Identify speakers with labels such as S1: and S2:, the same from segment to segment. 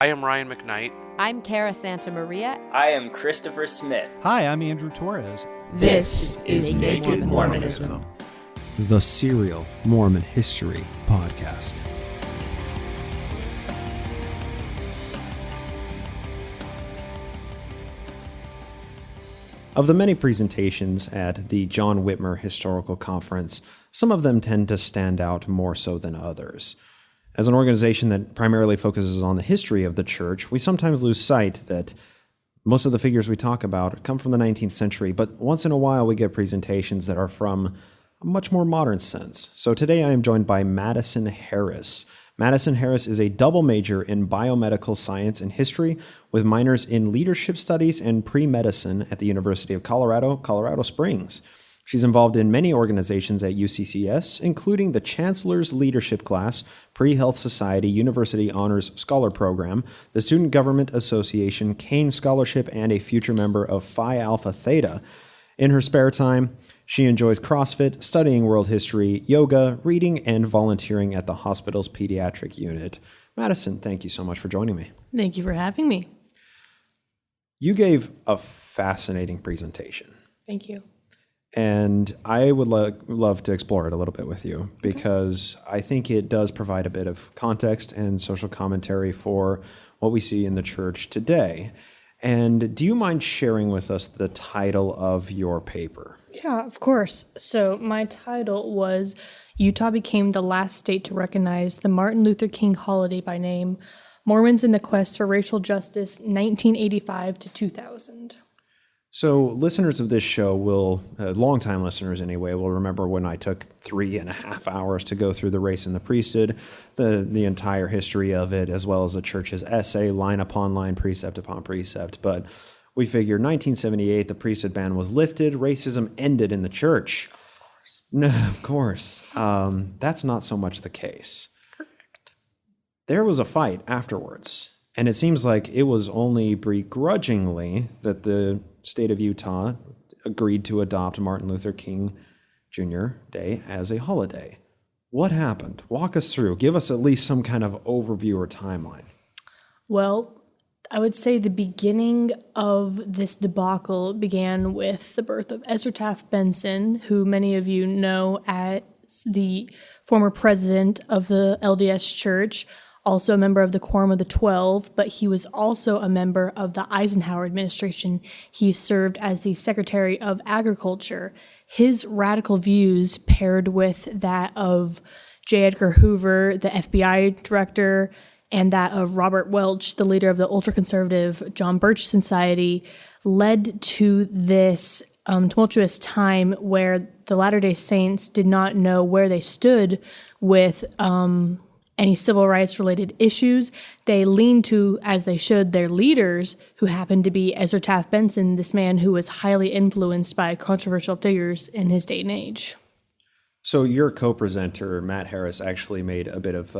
S1: I am Ryan McKnight.
S2: I'm Cara Santa Maria.
S3: I am Christopher Smith.
S4: Hi, I'm Andrew Torres.
S5: This is Naked Mormonism,
S6: the serial Mormon history podcast. Of the many presentations at the John Whitmer Historical Conference, some of them tend to stand out more so than others. As an organization that primarily focuses on the history of the church, we sometimes lose sight that most of the figures we talk about come from the 19th century, but once in a while we get presentations that are from a much more modern sense. So today I am joined by Madison Harris. Madison Harris is a double major in biomedical science and history with minors in leadership studies and pre-medicine at the University of Colorado, Colorado Springs. She's involved in many organizations at UCCS, including the Chancellor's Leadership Class, Pre-Health Society University Honors Scholar Program, the Student Government Association Kane Scholarship, and a future member of Phi Alpha Theta. In her spare time, she enjoys CrossFit, studying world history, yoga, reading, and volunteering at the hospital's pediatric unit. Madison, thank you so much for joining me.
S7: Thank you for having me.
S6: You gave a fascinating presentation.
S7: Thank you.
S6: And I would love to explore it a little bit with you because I think it does provide a bit of context and social commentary for what we see in the church today. And do you mind sharing with us the title of your paper?
S7: Yeah, of course. So my title was Utah Became the Last State to Recognize the Martin Luther King Holiday by Name, Mormons in the Quest for Racial Justice, 1985 to 2000.
S6: So listeners of this show will, longtime listeners anyway, will remember when I took 3.5 hours to go through the race and the priesthood, the entire history of it, as well as the church's essay, line upon line, precept upon precept. But we figure 1978, the priesthood ban was lifted, racism ended in the church.
S7: Of course.
S6: No, of course. That's not so much the case.
S7: Correct.
S6: There was a fight afterwards, and it seems like it was only begrudgingly that the state of Utah agreed to adopt Martin Luther King Jr. Day as a holiday. What happened? Walk us through. Give us at least some kind of overview or timeline.
S7: Well, I would say the beginning of this debacle began with the birth of Ezra Taft Benson, who many of you know as the former president of the LDS Church, also a member of the Quorum of the 12, but he was also a member of the Eisenhower administration. He served as the Secretary of Agriculture. His radical views paired with that of J. Edgar Hoover, the FBI director, and that of Robert Welch, the leader of the ultra-conservative John Birch Society, led to this tumultuous time where the Latter-day Saints did not know where they stood with any civil rights related issues. They leaned to, as they should, their leaders, who happened to be Ezra Taft Benson, this man who was highly influenced by controversial figures in his day and age.
S6: So your co-presenter, Matt Harris, actually made a bit of,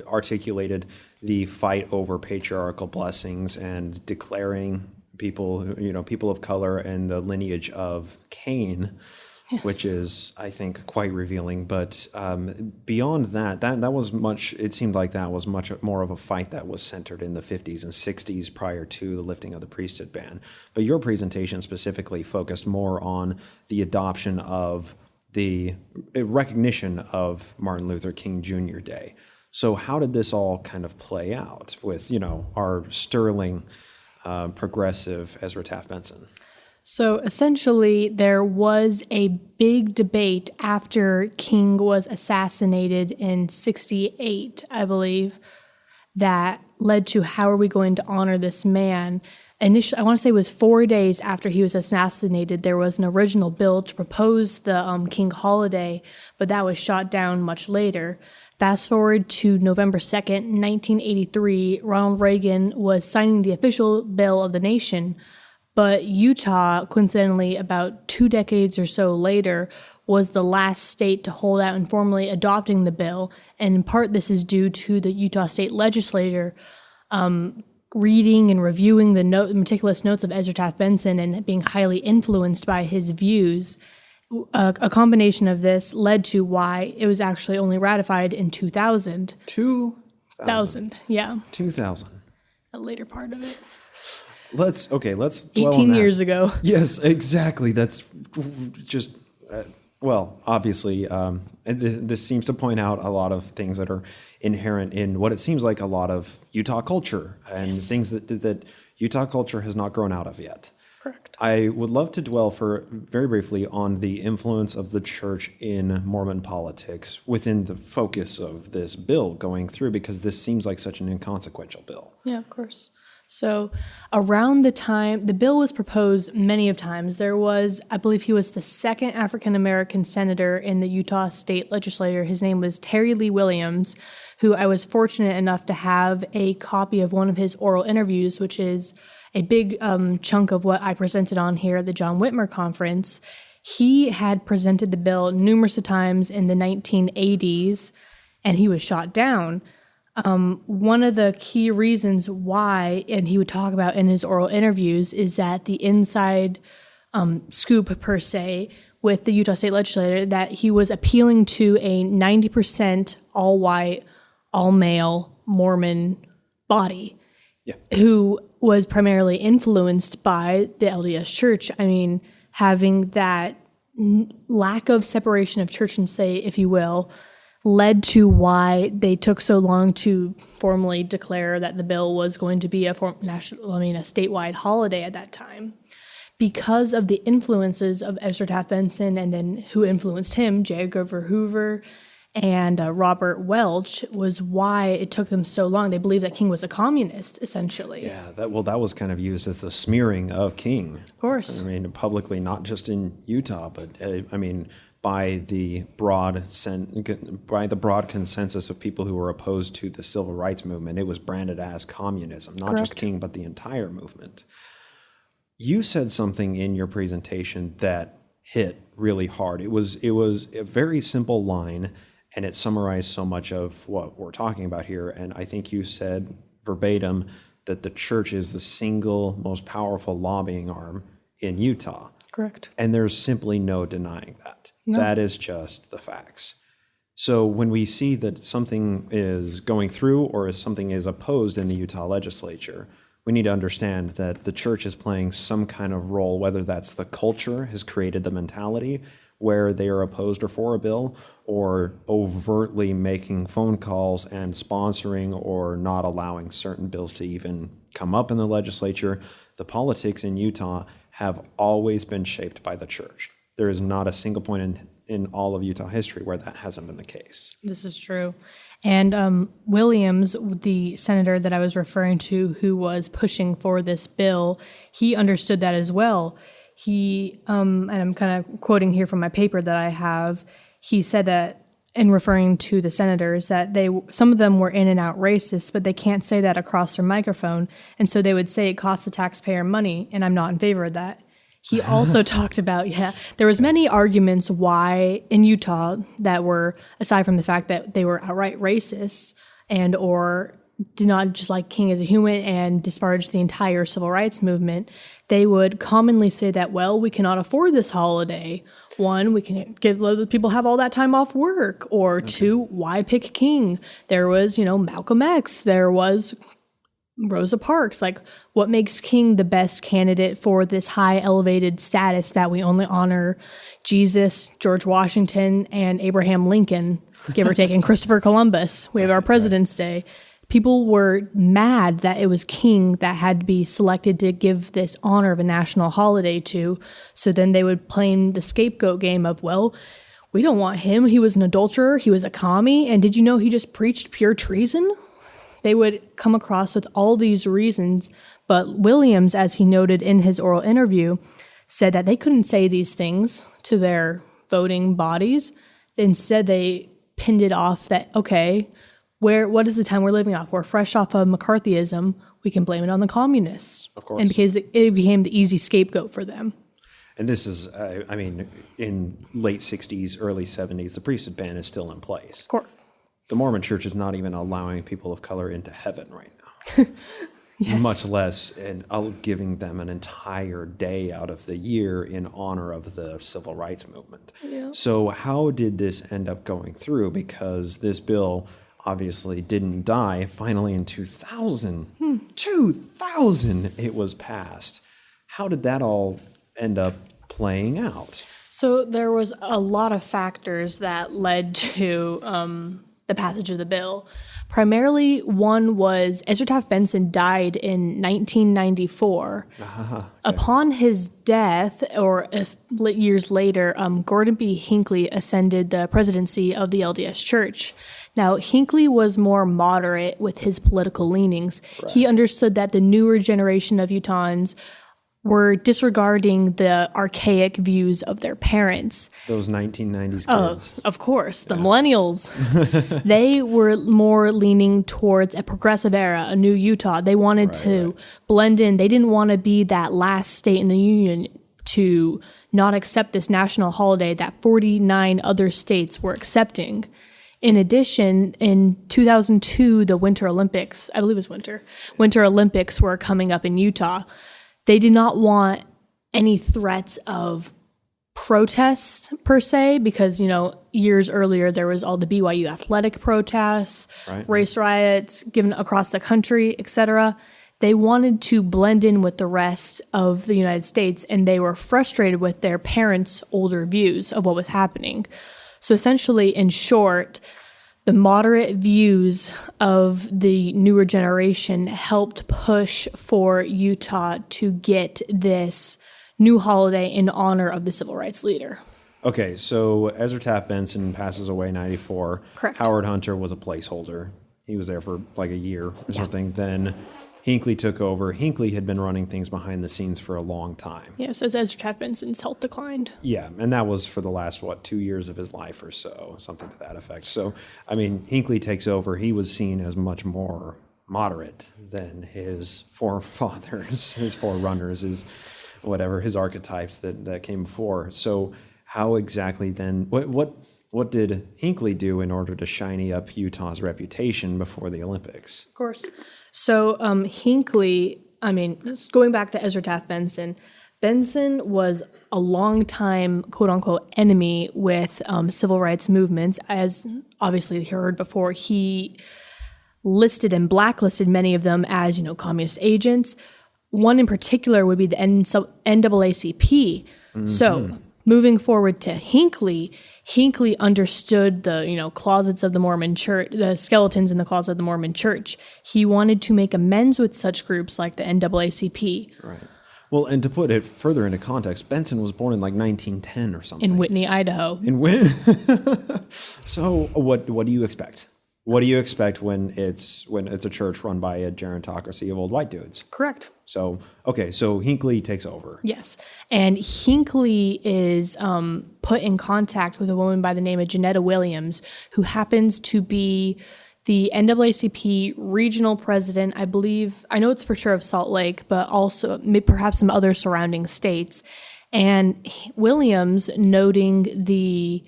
S6: articulated the fight over patriarchal blessings and declaring people, people of color and the lineage of Cain, yes, which is, I think, quite revealing. But beyond that was much, it seemed like that was much more of a fight that was centered in the 50s and 60s prior to the lifting of the priesthood ban. But your presentation specifically focused more on the adoption of the recognition of Martin Luther King Jr. Day. So how did this all kind of play out with, our sterling progressive Ezra Taft Benson?
S7: So essentially, there was a big debate after King was assassinated in 1968, I believe, that led to how are we going to honor this man. Initially, I want to say it was 4 days after he was assassinated, there was an original bill to propose the King holiday, but that was shot down much later. Fast forward to November 2nd, 1983, Ronald Reagan was signing the official bill of the nation, but Utah, coincidentally, about 2 decades or so later, was the last state to hold out in formally adopting the bill, and in part this is due to the Utah state legislature reading and reviewing the meticulous notes of Ezra Taft Benson and being highly influenced by his views. A combination of this led to why it was actually only ratified in 2000.
S6: 2000,
S7: yeah.
S6: 2000.
S7: a later part of it.
S6: Let's dwell
S7: 18
S6: on that.
S7: years ago.
S6: Yes, exactly. That's just, obviously, and this seems to point out a lot of things that are inherent in what it seems like a lot of Utah culture and things that Utah culture has not grown out of yet.
S7: Correct.
S6: I would love to dwell for very briefly on the influence of the church in Mormon politics within the focus of this bill going through, because this seems like such an inconsequential bill.
S7: Yeah, of course. So around the time the bill was proposed many of times, there was, I believe he was the second African-American senator in the Utah state legislature. His name was Terry Lee Williams, who I was fortunate enough to have a copy of one of his oral interviews, which is a big chunk of what I presented on here at the John Whitmer Conference. He had presented the bill numerous times in the 1980s, and he was shot down. One of the key reasons why, and he would talk about in his oral interviews, is that the inside scoop, per se, with the Utah State Legislature, that he was appealing to a 90% all-white, all-male Mormon body who was primarily influenced by the LDS Church. I mean, having that lack of separation of church and state, if you will, led to why they took so long to formally declare that the bill was going to be a statewide holiday at that time. Because of the influences of Ezra Taft Benson, and then who influenced him, J. Edgar Hoover and Robert Welch, was why it took them so long. They believed that King was a communist, essentially.
S6: Yeah, that was kind of used as the smearing of King.
S7: Of course.
S6: I mean, publicly, not just in Utah, but by the broad consensus of people who were opposed to the civil rights movement, it was branded as communism, not just King, but the entire movement. You said something in your presentation that hit really hard. It was a very simple line, and it summarized so much of what we're talking about here. And I think you said verbatim that the church is the single most powerful lobbying arm in Utah.
S7: Correct.
S6: And there's simply no denying that.
S7: No.
S6: That is just the facts. So when we see that something is going through or something is opposed in the Utah legislature, we need to understand that the church is playing some kind of role, whether that's the culture has created the mentality where they are opposed or for a bill, or overtly making phone calls and sponsoring or not allowing certain bills to even come up in the legislature. The politics in Utah have always been shaped by the church. There is not a single point in all of Utah history where that hasn't been the case.
S7: This is true. And Williams, the senator that I was referring to who was pushing for this bill, he understood that as well. He, and I'm kind of quoting here from my paper that I have, he said that, in referring to the senators, that some of them were in and out racist, but they can't say that across their microphone. And so they would say it costs the taxpayer money, and I'm not in favor of that. He also talked about, there was many arguments why in Utah that were, aside from the fact that they were outright racist and or did not just like King as a human and disparage the entire civil rights movement, they would commonly say that, well, we cannot afford this holiday. One, we can let people have all that time off work. Or two, why pick King? There was, Malcolm X. There was Rosa Parks. Like, what makes King the best candidate for this high elevated status that we only honor Jesus, George Washington, and Abraham Lincoln, give or take, and Christopher Columbus? We have our President's Day. People were mad that it was King that had to be selected to give this honor of a national holiday to. So then they would play the scapegoat game of, well, we don't want him. He was an adulterer. He was a commie. And did you know he just preached pure treason? They would come across with all these reasons. But Williams, as he noted in his oral interview, said that they couldn't say these things to their voting bodies. Instead, they pinned it off that, okay, what is the time we're living off? We're fresh off of McCarthyism. We can blame it on the communists. Of course. And because it became the easy scapegoat for them.
S6: And this is, in late 60s, early 70s, the priesthood ban is still in place.
S7: Of course.
S6: The Mormon church is not even allowing people of color into heaven right now.
S7: Yes.
S6: Much less giving them an entire day out of the year in honor of the civil rights movement. Yeah. So how did this end up going through? Because this bill, obviously didn't die. Finally, in 2000, it was passed. How did that all end up playing out?
S7: So there was a lot of factors that led to the passage of the bill. Primarily, one was Ezra Taft Benson died in 1994. Okay. Upon his death, or years later, Gordon B. Hinckley ascended the presidency of the LDS Church. Now, Hinckley was more moderate with his political leanings. Right. He understood that the newer generation of Utahns were disregarding the archaic views of their parents.
S6: Those 1990s kids.
S7: Of course, the millennials. They were more leaning towards a progressive era, a new Utah. They wanted to blend in. They didn't want to be that last state in the union to not accept this national holiday that 49 other states were accepting. In addition, in 2002, the Winter Olympics, I believe it was Winter Olympics were coming up in Utah. They did not want any threats of protests per se, because, years earlier there was all the BYU athletic protests, race riots given across the country, etc. They wanted to blend in with the rest of the United States, and they were frustrated with their parents' older views of what was happening. So essentially, in short, the moderate views of the newer generation helped push for Utah to get this new holiday in honor of the civil rights leader.
S6: Okay, so Ezra Taft Benson passes away in 94.
S7: Correct.
S6: Howard Hunter was a placeholder. He was there for like a year or something. Then Hinckley took over. Hinckley had been running things behind the scenes for a long time.
S7: Yes, as Ezra Taft Benson's health declined.
S6: Yeah, and that was for the last, 2 years of his life or so, something to that effect. So, Hinckley takes over. He was seen as much more moderate than his forefathers, his forerunners, his archetypes that came before. So how exactly then, what did Hinckley do in order to shiny up Utah's reputation before the Olympics?
S7: Of course. So Hinckley, going back to Ezra Taft Benson, Benson was a long-time, quote-unquote, enemy with civil rights movements. As obviously you heard before, he listed and blacklisted many of them as, communist agents. One in particular would be the NAACP. Mm-hmm. So moving forward to Hinckley understood the, closets of the Mormon church, the skeletons in the closet of the Mormon church. He wanted to make amends with such groups like the NAACP.
S6: Right. Well, and to put it further into context, Benson was born in 1910 or something.
S7: In Whitney, Idaho.
S6: So what do you expect? What do you expect when it's a church run by a gerontocracy of old white dudes?
S7: Correct.
S6: So Hinckley takes over.
S7: Yes. And Hinckley is put in contact with a woman by the name of Janetta Williams, who happens to be the NAACP regional president, I believe. I know it's for sure of Salt Lake, but also perhaps some other surrounding states. And Williams, noting the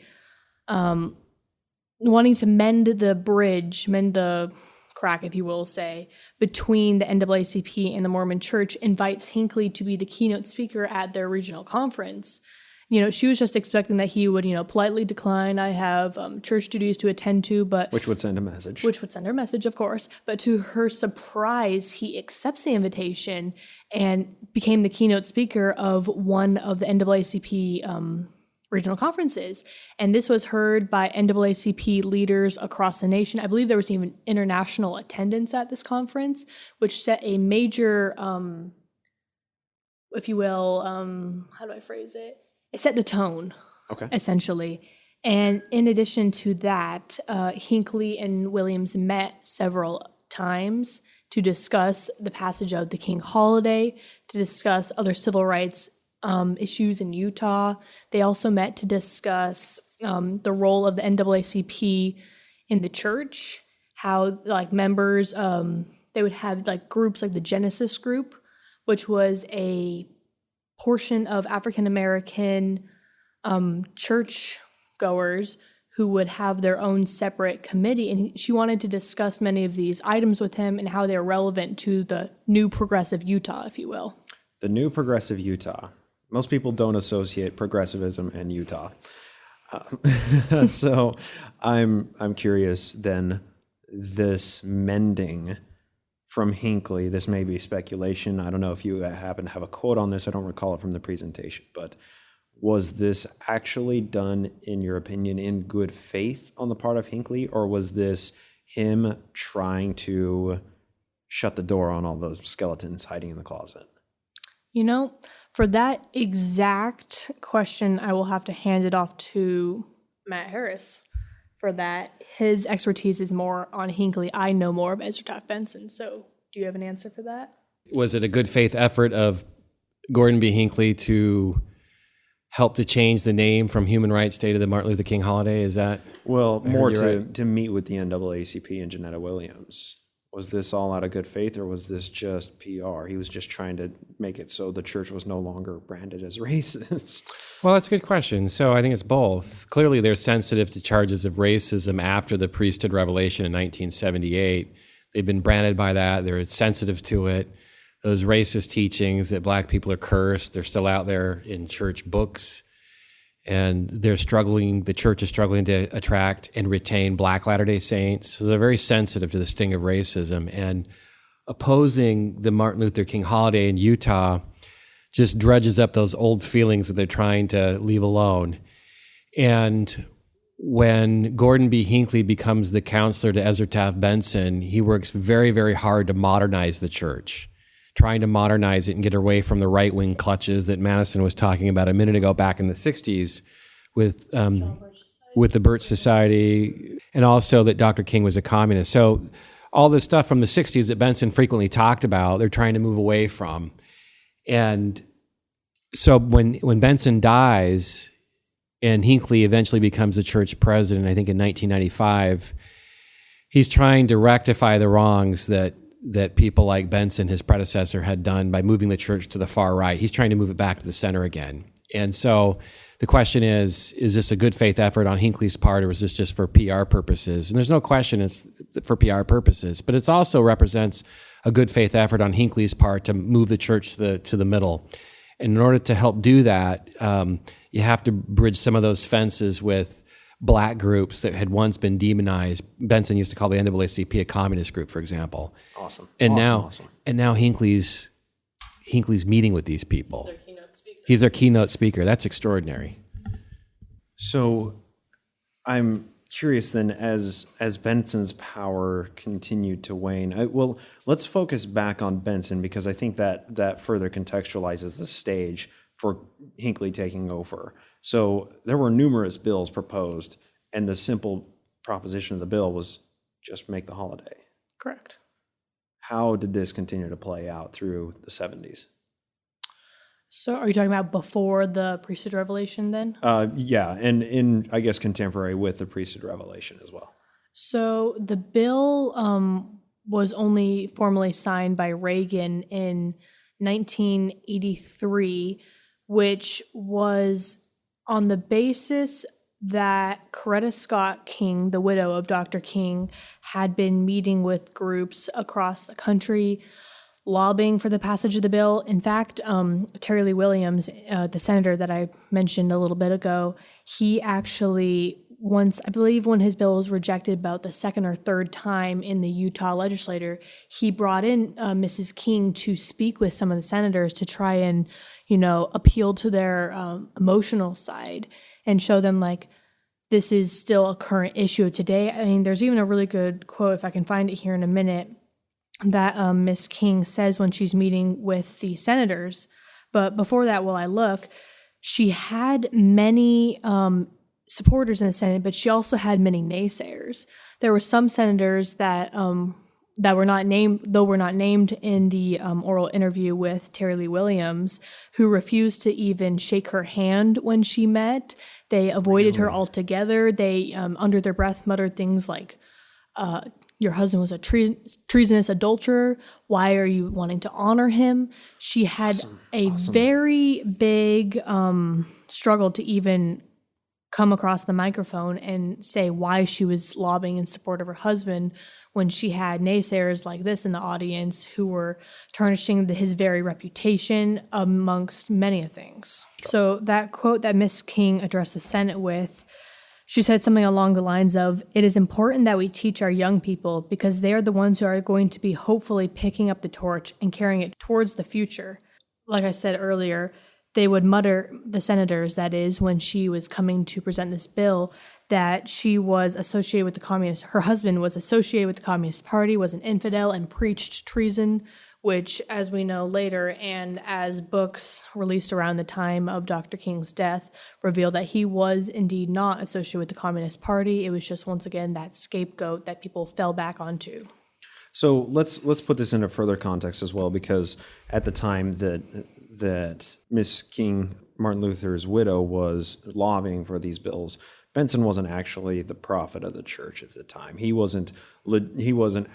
S7: wanting to mend the crack, if you will say, between the NAACP and the Mormon Church, invites Hinckley to be the keynote speaker at their regional conference. She was just expecting that he would, politely decline. I have church duties to attend to, but...
S6: Which would send a message.
S7: Which would send her a message, of course. But to her surprise, he accepts the invitation and became the keynote speaker of one of the NAACP regional conferences. And this was heard by NAACP leaders across the nation. I believe there was even international attendance at this conference, which set a major, if you will, how do I phrase it? It set the tone, essentially. And in addition to that, Hinckley and Williams met several times to discuss the passage of the King holiday, to discuss other civil rights issues in Utah. They also met to discuss the role of the NAACP in the church, how members, they would have groups like the Genesis group, which was a portion of African American church goers who would have their own separate committee. And she wanted to discuss many of these items with him and how they're relevant to the new progressive Utah, if you will.
S6: The new progressive Utah. Most people don't associate progressivism and Utah. So I'm curious then, this mending from Hinckley? This may be speculation. I don't know if you happen to have a quote on this. I don't recall it from the presentation, but was this actually done, in your opinion, in good faith on the part of Hinckley, or was this him trying to shut the door on all those skeletons hiding in the closet?
S7: You know, for that exact question, I will have to hand it off to Matt Harris. For that, his expertise is more on Hinckley. I know more of Ezra Taft Benson. So do you have an answer for that?
S1: Was it a good faith effort of Gordon B. Hinckley to help to change the name from Human Rights Day to the Martin Luther King holiday? Is that?
S6: Well, more to meet with the NAACP and Janetta Williams. Was this all out of good faith, or was this just PR? He was just trying to make it so the church was no longer branded as racist.
S1: Well, that's a good question. So I think it's both. Clearly, they're sensitive to charges of racism after the priesthood revelation in 1978. They've been branded by that. They're sensitive to it. Those racist teachings that black people are cursed, they're still out there in church books. And they're struggling, the church is struggling to attract and retain Black Latter-day Saints. So they're very sensitive to the sting of racism. And opposing the Martin Luther King holiday in Utah just dredges up those old feelings that they're trying to leave alone. And when Gordon B. Hinckley becomes the counselor to Ezra Taft Benson, he works very, very hard to modernize the church, trying to modernize it and get away from the right-wing clutches that Madison was talking about a minute ago back in the 60s with the Birch Society, and also that Dr. King was a communist. So all this stuff from the 60s that Benson frequently talked about, they're trying to move away from. And so when Benson dies and Hinckley eventually becomes the church president, I think in 1995, he's trying to rectify the wrongs that people like Benson, his predecessor, had done by moving the church to the far right. He's trying to move it back to the center again. And so the question is this a good faith effort on Hinckley's part, or is this just for PR purposes? And there's no question it's for PR purposes, but it also represents a good faith effort on Hinckley's part to move the church to the middle. And in order to help do that, you have to bridge some of those fences with black groups that had once been demonized. Benson used to call the NAACP a communist group, for example.
S6: Awesome.
S1: And
S6: awesome.
S1: now Hinckley's meeting with these people. He's their keynote speaker. That's extraordinary.
S6: So I'm curious then, as Benson's power continued to wane, well, let's focus back on Benson, because I think that further contextualizes the stage for Hinckley taking over. So there were numerous bills proposed, and the simple proposition of the bill was just make the holiday.
S7: Correct.
S6: How did this continue to play out through the 70s?
S7: So are you talking about before the priesthood revelation then?
S6: Yeah, and in, I guess, contemporary with the priesthood revelation as well.
S7: So the bill was only formally signed by Reagan in 1983, which was on the basis that Coretta Scott King, the widow of Dr. King, had been meeting with groups across the country, lobbying for the passage of the bill. In fact, Terry Lee Williams, the senator that I mentioned a little bit ago, he actually once, I believe when his bill was rejected about the second or third time in the Utah legislature, he brought in Mrs. King to speak with some of the senators to try and, appeal to their emotional side and show them like, this is still a current issue today. I mean, there's even a really good quote, if I can find it here in a minute, that Miss King says when she's meeting with the senators. But before that, while I look, she had many supporters in the Senate, but she also had many naysayers. There were some senators that were not named in the oral interview with Terry Lee Williams, who refused to even shake her hand when she met. They avoided her altogether. They, under their breath, muttered things like, your husband was a treasonous adulterer. Why are you wanting to honor him? She had a very big struggle to even come across the microphone and say why she was lobbying in support of her husband when she had naysayers like this in the audience who were tarnishing his very reputation amongst many things. So that quote that Miss King addressed the Senate with, She said something along the lines of, "It is important that we teach our young people because they are the ones who are going to be hopefully picking up the torch and carrying it towards the future." Like I said earlier, they would mutter, the senators, that is, when she was coming to present this bill, that she was associated with the communist, her husband was associated with the Communist Party, was an infidel, and preached treason, which, as we know later, and as books released around the time of Dr. King's death, reveal that he was indeed not associated with the Communist Party. It was just, once again, that scapegoat that people fell back onto.
S6: So let's put this into further context as well, because at the time that Miss King, Martin Luther's widow, was lobbying for these bills, Benson wasn't actually the prophet of the church at the time. He wasn't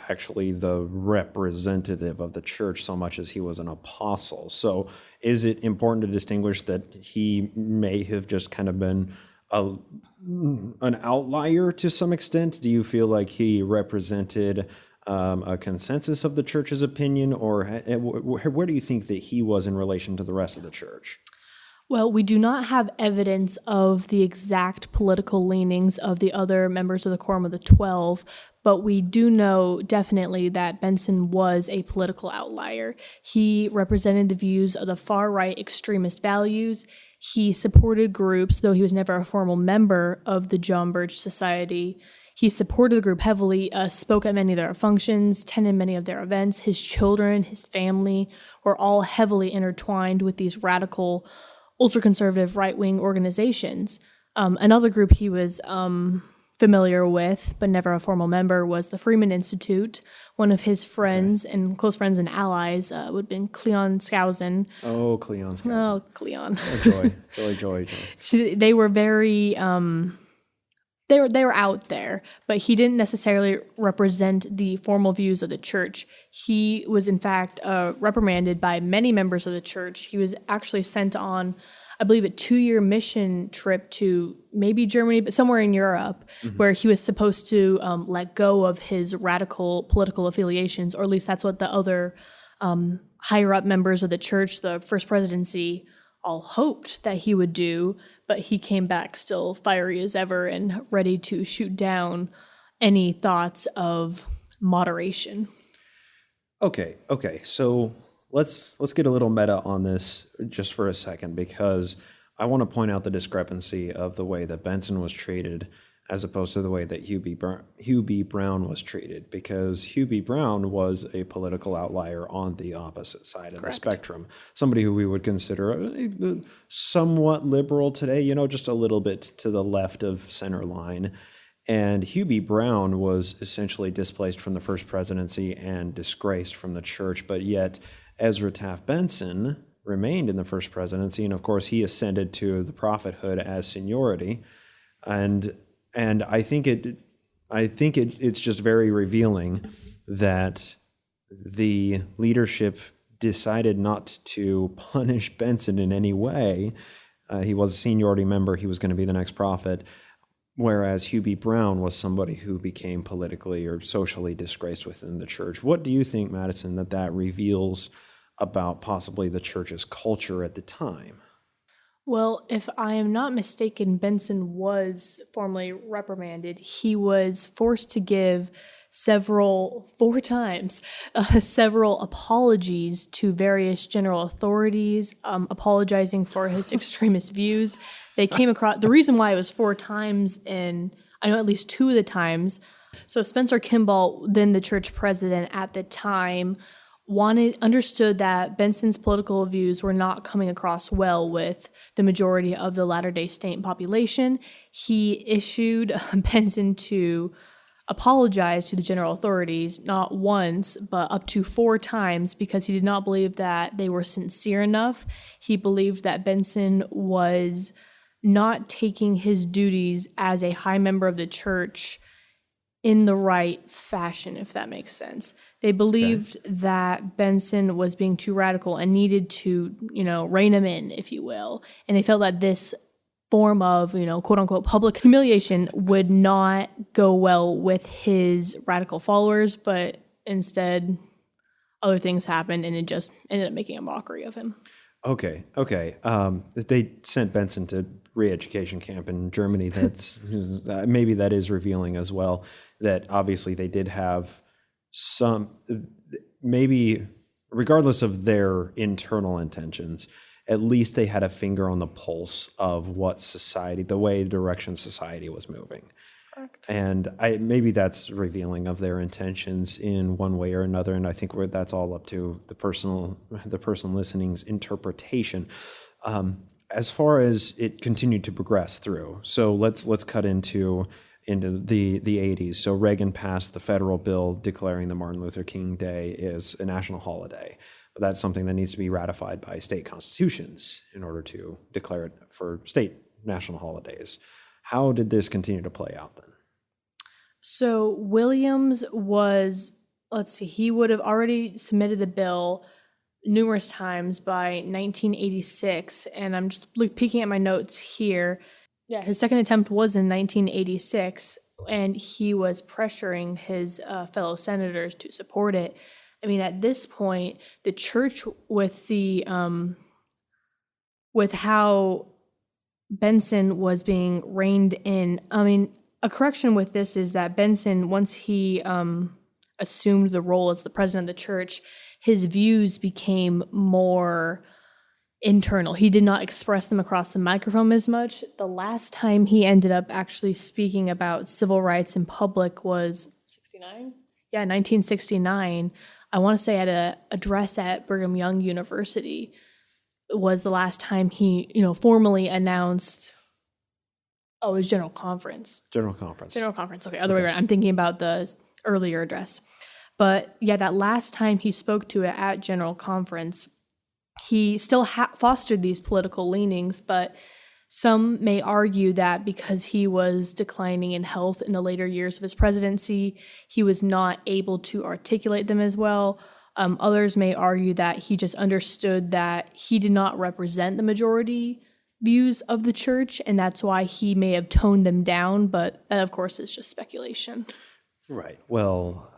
S6: actually the representative of the church so much as he was an apostle. So is it important to distinguish that he may have just kind of been an outlier to some extent? Do you feel like he represented a consensus of the church's opinion, or where do you think that he was in relation to the rest of the church?
S7: Well, we do not have evidence of the exact political leanings of the other members of the Quorum of the 12, but we do know definitely that Benson was a political outlier. He represented the views of the far-right extremist values. He supported groups, though he was never a formal member of the John Birch Society. He supported the group heavily, spoke at many of their functions, attended many of their events. His children, his family were all heavily intertwined with these radical, ultra-conservative right-wing organizations. Another group he was familiar with, but never a formal member, was the Freeman Institute. One of his friends and close friends and allies would have been Cleon Skousen.
S6: Oh, Cleon Skousen.
S7: Oh, Cleon.
S6: Joy.
S7: They were very... They were out there, but he didn't necessarily represent the formal views of the church. He was, in fact, reprimanded by many members of the church. He was actually sent on, I believe, a 2-year mission trip to maybe Germany, but somewhere in Europe, where he was supposed to let go of his radical political affiliations, or at least that's what the other higher-up members of the church, the First Presidency, all hoped that he would do, but he came back still fiery as ever and ready to shoot down any thoughts of moderation.
S6: Okay. So let's get a little meta on this just for a second, because I want to point out the discrepancy of the way that Benson was treated as opposed to the way that Hugh B. Brown was treated, because Hugh B. Brown was a political outlier on the opposite side of the spectrum, somebody who we would consider somewhat liberal today, just a little bit to the left of center line. And Hugh B. Brown was essentially displaced from the First Presidency and disgraced from the church, but yet Ezra Taft Benson remained in the First Presidency, and of course he ascended to the prophethood as seniority. And I think it's just very revealing that the leadership decided not to punish Benson in any way. He was a seniority member. He was going to be the next prophet, whereas Hugh B. Brown was somebody who became politically or socially disgraced within the church. What do you think, Madison, that reveals about possibly the church's culture at the time?
S7: Well, if I am not mistaken, Benson was formally reprimanded. He was forced to give several apologies to various general authorities, apologizing for his extremist views. They came across, the reason why it was 4 times, and I know at least 2 of the times. So Spencer Kimball, then the church president at the time, understood that Benson's political views were not coming across well with the majority of the Latter-day Saint population. He issued Benson to apologize to the general authorities, not once, but up to 4 times, because he did not believe that they were sincere enough. He believed that Benson was not taking his duties as a high member of the church in the right fashion, if that makes sense. They believed that Benson was being too radical and needed to, rein him in, if you will. And they felt that this form of, quote unquote, public humiliation would not go well with his radical followers, but instead other things happened and it just ended up making a mockery of him.
S6: Okay. They sent Benson to re-education camp in Germany. That's maybe that is revealing as well, that obviously they did have some, maybe regardless of their internal intentions, at least they had a finger on the pulse of what society, the way direction society was moving. And maybe that's revealing of their intentions in one way or another. And I think that's all up to the person listening's interpretation. As far as it continued to progress through, so let's cut into the 80s. So Reagan passed the federal bill declaring the Martin Luther King Day is a national holiday. But that's something that needs to be ratified by state constitutions in order to declare it for state national holidays. How did this continue to play out then?
S7: So Williams was, he would have already submitted the bill numerous times by 1986, and I'm just peeking at my notes here. Yeah, his second attempt was in 1986, and he was pressuring his fellow senators to support it. I mean, at this point, the church with how Benson was being reined in. I mean, a correction with this is that Benson, once he assumed the role as the president of the church, his views became more internal. He did not express them across the microphone as much. The last time he ended up actually speaking about civil rights in public was 69? Yeah, 1969. I want to say at an address at Brigham Young University was the last time he, formally announced. Oh, it was General Conference.
S6: General Conference.
S7: Okay, other way around. I'm thinking about the earlier address. But yeah, that last time he spoke to it at General Conference, he still fostered these political leanings, but some may argue that because he was declining in health in the later years of his presidency, he was not able to articulate them as well. Others may argue that he just understood that he did not represent the majority views of the church, and that's why he may have toned them down, but that, of course, is just speculation.
S6: Right. Well,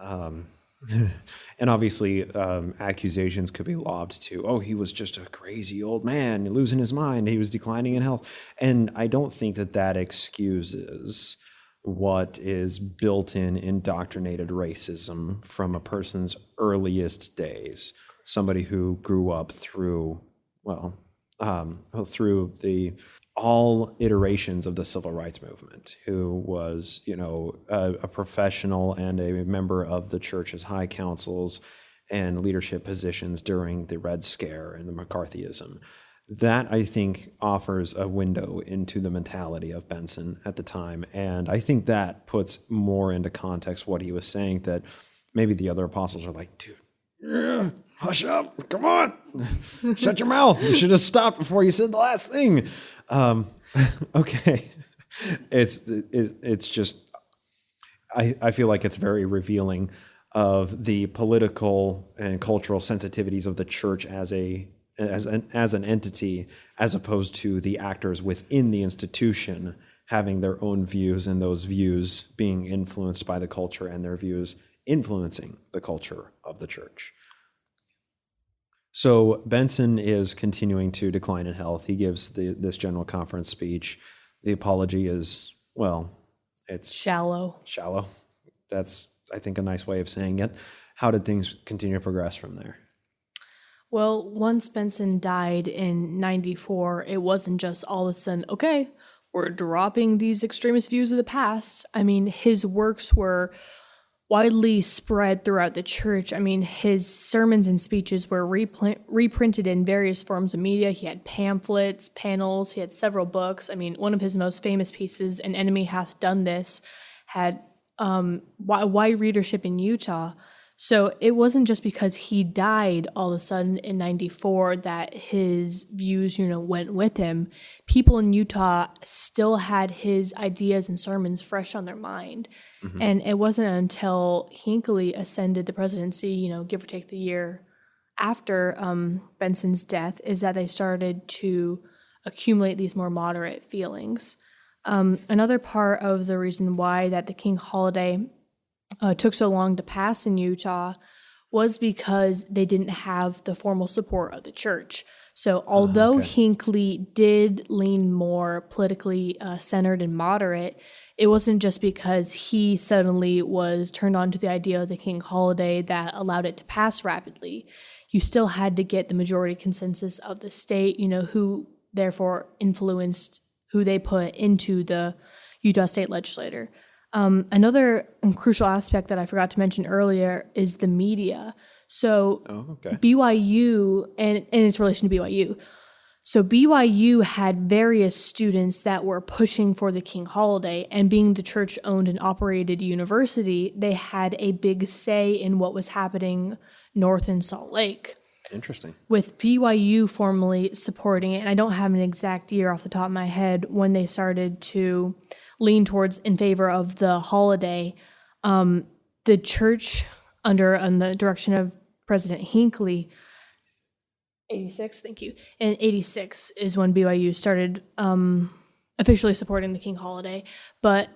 S6: and obviously accusations could be lobbed to, he was just a crazy old man losing his mind. He was declining in health. And I don't think that excuses what is built-in indoctrinated racism from a person's earliest days. Somebody who grew up through all iterations of the civil rights movement, who was, a professional and a member of the church's high councils and leadership positions during the Red Scare and the McCarthyism. That, I think, offers a window into the mentality of Benson at the time. And I think that puts more into context what he was saying, that maybe the other apostles are like, dude, hush up, come on, shut your mouth. You should have stopped before you said the last thing. Okay. It's just, I feel like it's very revealing of the political and cultural sensitivities of the church as an entity, as opposed to the actors within the institution having their own views, and those views being influenced by the culture and their views influencing the culture of the church. So Benson is continuing to decline in health. He gives this general conference speech. The apology is, it's
S7: shallow.
S6: That's, I think, a nice way of saying it. How did things continue to progress from there?
S7: Well, once Benson died in 94, it wasn't just all of a sudden, okay, we're dropping these extremist views of the past. I mean, his works were widely spread throughout the church. I mean, his sermons and speeches were reprinted in various forms of media. He had pamphlets, panels, he had several books. I mean, one of his most famous pieces, An Enemy Hath Done This, had wide readership in Utah. So it wasn't just because he died all of a sudden in 94 that his views, went with him. People in Utah still had his ideas and sermons fresh on their mind. Mm-hmm. And it wasn't until Hinckley ascended the presidency, give or take the year after Benson's death, is that they started to accumulate these more moderate feelings. Another part of the reason why that the King holiday took so long to pass in Utah was because they didn't have the formal support of the church. So although Hinckley did lean more politically centered and moderate, it wasn't just because he suddenly was turned on to the idea of the king holiday that allowed it to pass rapidly. You still had to get the majority consensus of the state, who therefore influenced who they put into the Utah state legislature. Another crucial aspect that I forgot to mention earlier is the media. So BYU and its relation to BYU. So BYU had various students that were pushing for the king holiday, and being the church-owned and operated university, they had a big say in what was happening north in Salt Lake.
S6: Interesting. With
S7: BYU formally supporting it, and I don't have an exact year off the top of my head when they started to lean towards in favor of the holiday, the church on the direction of President Hinckley, 86, thank you. And 86 is when BYU started officially supporting the king holiday. But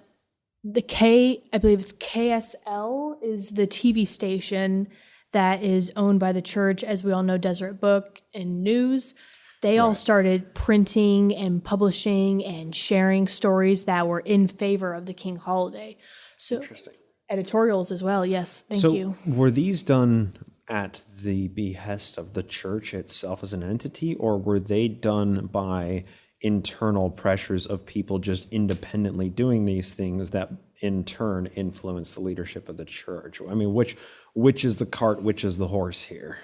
S7: I believe it's KSL, is the TV station that is owned by the church. As we all know, Deseret Book and News. They all started printing and publishing and sharing stories that were in favor of the king holiday. So interesting. Editorials as well, yes, thank you.
S6: So were these done at the behest of the church itself as an entity, or were they done by internal pressures of people just independently doing these things that in turn influence the leadership of the church? I mean, which is the cart, which is the horse here?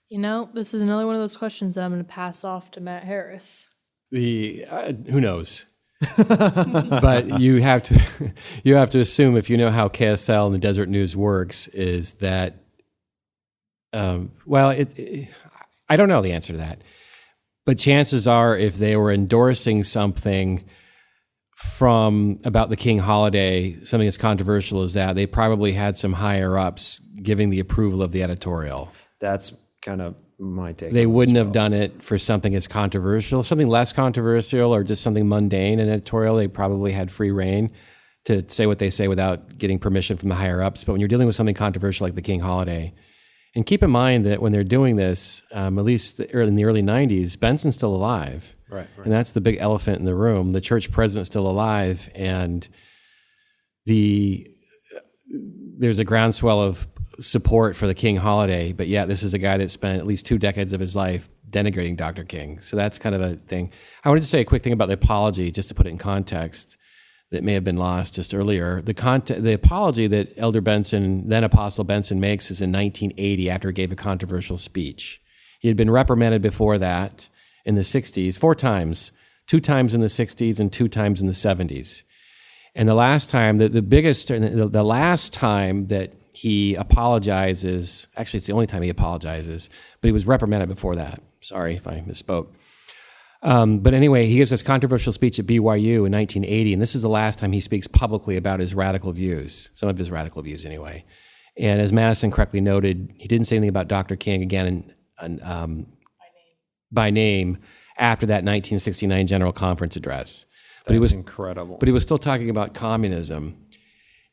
S7: This is another one of those questions that I'm going to pass off to Matt Harris.
S1: Who knows? But you have to assume, if you know how KSL and the Desert News works, is that I don't know the answer to that. But chances are, if they were endorsing something about the king holiday, something as controversial as that, they probably had some higher ups giving the approval of the editorial.
S6: That's kind of my take.
S1: They wouldn't have done it for something as controversial. Something less controversial or just something mundane, an editorial, they probably had free reign to say what they say without getting permission from the higher ups. But when you're dealing with something controversial like the king holiday, and keep in mind that when they're doing this, at least in the early 90s, Benson's still alive. Right. And that's the big elephant in the room. The church president's still alive, and there's a groundswell of support for the king holiday, but yeah, this is a guy that spent at least 2 decades of his life denigrating Dr. King. So that's kind of a thing. I wanted to say a quick thing about the apology, just to put it in context, that may have been lost just earlier. The apology that Elder Benson, then Apostle Benson, makes is in 1980 after he gave a controversial speech. He had been reprimanded before that in the 60s 4 times, 2 times in the 60s and 2 times in the 70s. And the last time, the last time that he apologizes, actually it's the only time he apologizes, but he was reprimanded before that. Sorry if I misspoke. But anyway, he gives this controversial speech at BYU in 1980, and this is the last time he speaks publicly about his radical views, some of his radical views anyway. And as Madison correctly noted, he didn't say anything about Dr. King again by name after that 1969 General Conference address.
S6: That's incredible.
S1: But he was still talking about communism.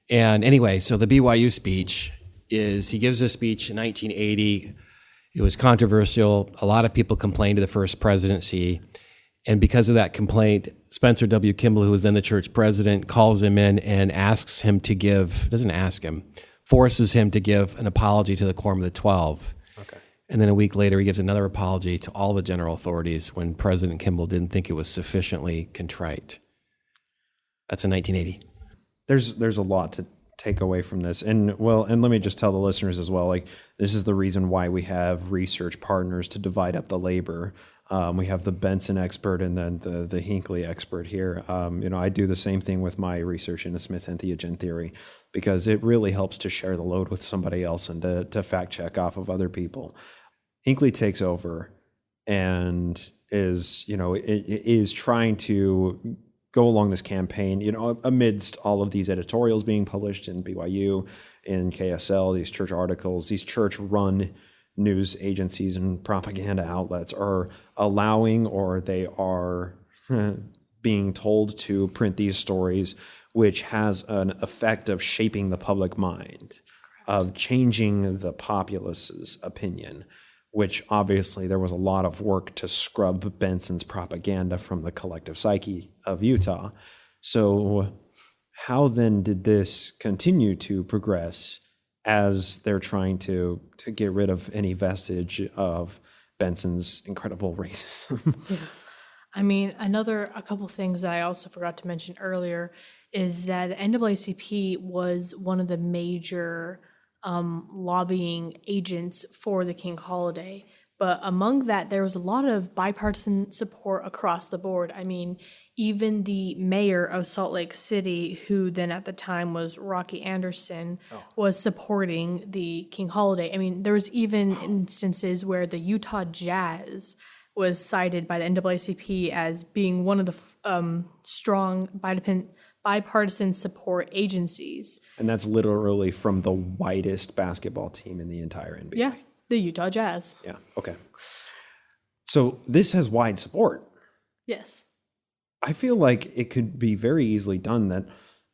S1: And anyway, so the BYU speech he gives this speech in 1980. It was controversial. A lot of people complained to the first presidency. And because of that complaint, Spencer W. Kimball, who was then the church president, calls him in and forces him to give an apology to the Quorum of the 12. Okay. And then a week later, he gives another apology to all the general authorities when President Kimball didn't think it was sufficiently contrite. That's in 1980.
S6: There's a lot to take away from this. And let me just tell the listeners as well, this is the reason why we have research partners to divide up the labor. We have the Benson expert and then the Hinckley expert here. I do the same thing with my research into Smith entheogen theory, because it really helps to share the load with somebody else and to fact check off of other people. Hinckley takes over and is trying to go along this campaign, amidst all of these editorials being published in BYU, in KSL, these church articles, these church-run news agencies and propaganda outlets are allowing, or they are being told to print these stories, which has an effect of shaping the public mind, of changing the populace's opinion, which obviously there was a lot of work to scrub Benson's propaganda from the collective psyche of Utah. So how then did this continue to progress as they're trying to get rid of any vestige of Benson's incredible racism?
S7: I mean, a couple things that I also forgot to mention earlier is that the NAACP was one of the major lobbying agents for the King holiday. But among that, there was a lot of bipartisan support across the board. I mean, even the mayor of Salt Lake City, who then at the time was Rocky Anderson, was supporting the King holiday. I mean, there was even instances where the Utah Jazz was cited by the NAACP as being one of the strong bipartisan support agencies.
S6: And that's literally from the whitest basketball team in the entire NBA.
S7: Yeah, the Utah Jazz.
S6: Yeah, okay. So this has wide support.
S7: Yes.
S6: I feel like it could be very easily done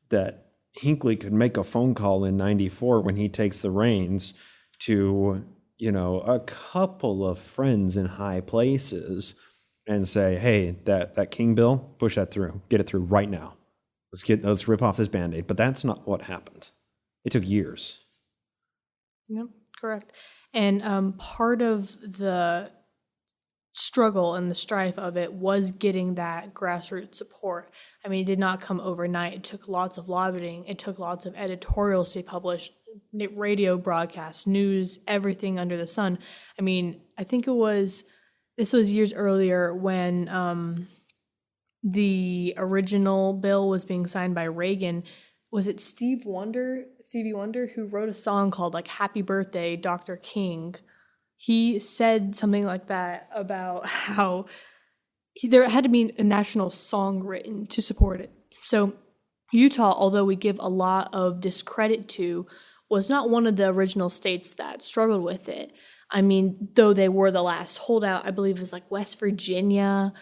S6: that Hinckley could make a phone call in 94 when he takes the reins to, a couple of friends in high places and say, hey, that King bill, push that through. Get it through right now. Let's rip off this Band-Aid. But that's not what happened. It took years.
S7: Yep, correct. And part of the struggle and the strife of it was getting that grassroots support. I mean, it did not come overnight. It took lots of lobbying. It took lots of editorials to be published, radio broadcasts, news, everything under the sun. I mean, I think this was years earlier when the original bill was being signed by Reagan. Was it Stevie Wonder, who wrote a song called like Happy Birthday, Dr. King? He said something like that about how there had to be a national song written to support it. So Utah, although we give a lot of discredit to, was not one of the original states that struggled with it. I mean, though they were the last holdout, I believe it was like West Virginia,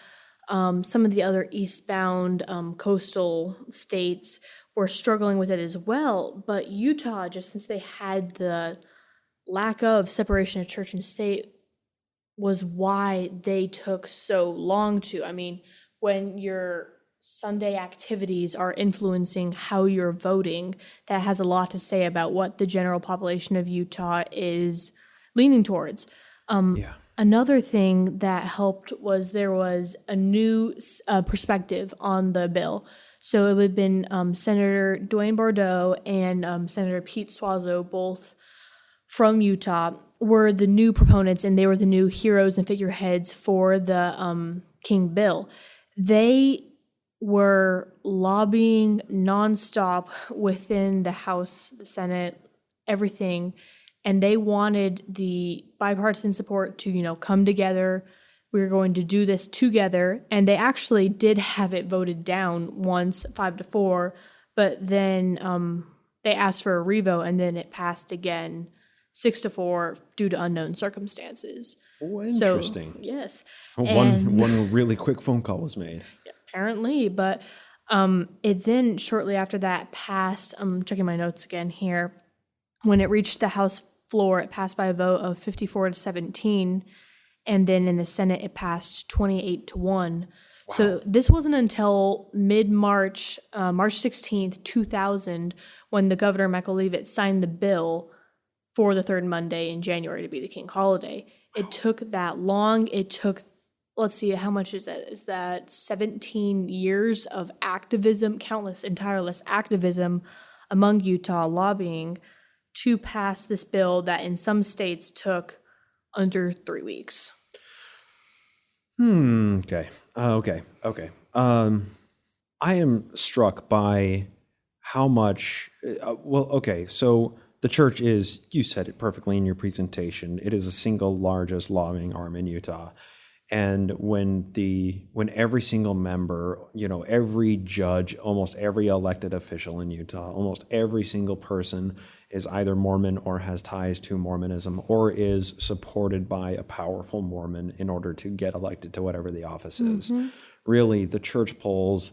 S7: some of the other eastbound coastal states were struggling with it as well. But Utah, just since they had the lack of separation of church and state, was why they took so long to. I mean, when your Sunday activities are influencing how you're voting, that has a lot to say about what the general population of Utah is leaning towards. Another thing that helped was there was a new perspective on the bill. So it would have been Senator Dwayne Bordeaux and Senator Pete Suazo, both from Utah, were the new proponents, and they were the new heroes and figureheads for the King bill. They were lobbying nonstop within the House, the Senate, everything, and they wanted the bipartisan support to, come together. We were going to do this together, and they actually did have it voted down once, 5-4, but then they asked for a revote, and then it passed again, 6-4, due to unknown circumstances.
S6: Oh, interesting.
S7: So, yes.
S6: One really quick phone call was made.
S7: Apparently, but it then shortly after that passed, I'm checking my notes again here, when it reached the House floor, it passed by a vote of 54-17, and then in the Senate, it passed 28-1. Wow. So this wasn't until mid-March, March 16th, 2000, when the governor, Michael Leavitt, signed the bill for the third Monday in January to be the King holiday. It took that long. It took, let's see, how much is that? Is that 17 years of activism, countless and tireless activism among Utah lobbying to pass this bill that in some states took under 3 weeks.
S6: Okay. I am struck by how much, so the church is, you said it perfectly in your presentation, it is the single largest lobbying arm in Utah. And when every single member, every judge, almost every elected official in Utah, almost every single person is either Mormon or has ties to Mormonism or is supported by a powerful Mormon in order to get elected to whatever the office is. Really, the church pulls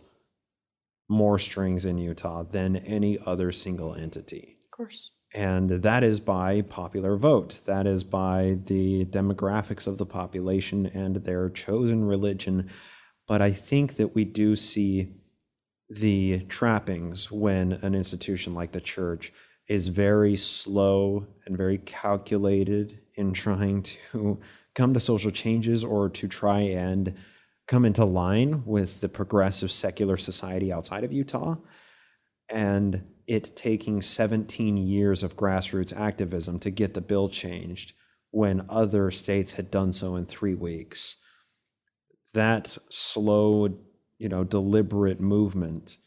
S6: more strings in Utah than any other single entity.
S7: Of course.
S6: And that is by popular vote. That is by the demographics of the population and their chosen religion. But I think that we do see the trappings when an institution like the church is very slow and very calculated in trying to come to social changes or to try and come into line with the progressive secular society outside of Utah. And it taking 17 years of grassroots activism to get the bill changed when other states had done so in 3 weeks. That slow, deliberate movement